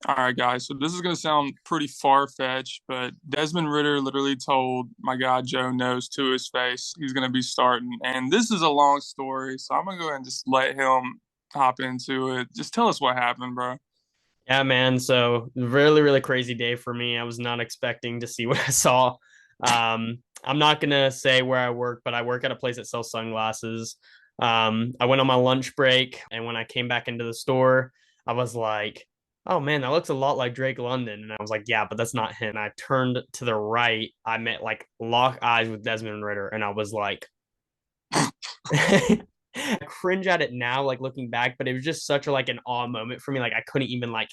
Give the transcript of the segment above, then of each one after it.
All right, guys. So this is going to sound pretty far-fetched, but Desmond Ridder literally told my guy Joe Knows to his face he's going to be starting. And this is a long story, so I'm going to go ahead and just let him hop into it. Just tell us what happened, bro. Yeah, man. So really, really crazy day for me. I was not expecting to see what I saw. I'm not gonna say where I work, but I work at a place that sells sunglasses. I went on my lunch break, and when I came back into the store, I was like, "Oh man, that looks a lot like Drake London." And I was like, "Yeah, but that's not him." I turned to the right. I met like lock eyes with Desmond Ritter, and I was like, I cringe at it now, like looking back, but it was just such a like an awe moment for me. Like I couldn't even like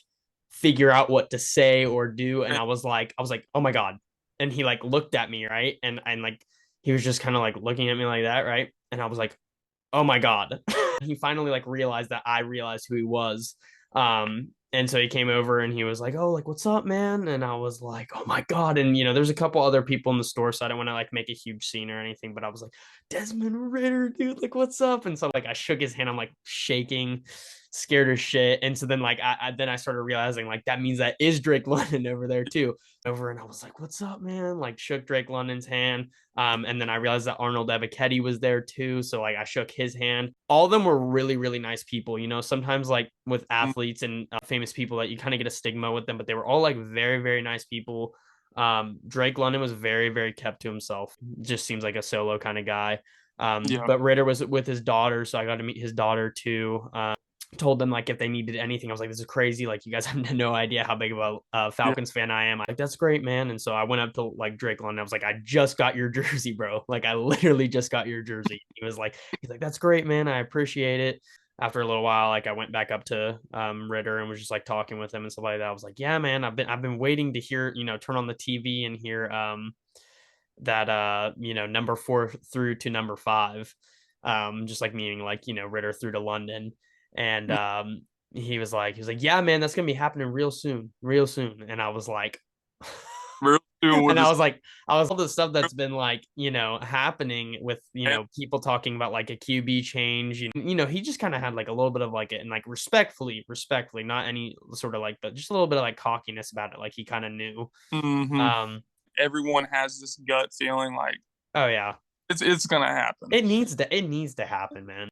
figure out what to say or do. And I was like, oh my God. And he like looked at me, right? And like he was just kind of like looking at me like that, right? And I was like, oh my God. He finally like realized that I realized who he was. And so he came over and he was like, "Oh, like what's up, man?" And I was like, "Oh my God." And there's a couple other people in the store, so I don't want to like make a huge scene or anything, but I was like, "Desmond Ritter, dude, like what's up?" And so like I shook his hand, I'm like shaking, scared as shit. And so then like I started realizing like that means that is Drake London over there too. Over and I was like, "What's up, man?" Like shook Drake London's hand. And then I realized that Arnold Ebiketie was there too. So like I shook his hand. All of them were really, really nice people. Sometimes like with athletes and famous people that you kind of get a stigma with them, but they were all like very, very nice people. Drake London was very, very kept to himself. Just seems like a solo kind of guy. Yeah. But Ritter was with his daughter, so I got to meet his daughter too. Told them like if they needed anything. I was like, this is crazy. Like you guys have no idea how big of a Yeah. Falcons fan I am. I'm like, that's great, man. And so I went up to like Drake London. I was like, I just got your jersey, bro. Like I literally just got your jersey. He's like, that's great, man. I appreciate it. After a little while, like I went back up to Ritter and was just like talking with him and stuff like that. I was like, yeah, man, I've been waiting to hear, turn on the TV and hear that number 4 through to number 5, just like meaning like Ritter through to London. And he was like, yeah, man, that's gonna be happening real soon. And I was like, Real soon with and I this. was like, I was all the stuff that's been like happening with people talking about like a QB change. He just kind of had like a little bit of like it, and like respectfully, not any sort of like, but just a little bit of like cockiness about it, like he kind of knew. Hmm. um Everyone has this gut feeling like oh yeah, it's gonna happen. it needs to happen, man.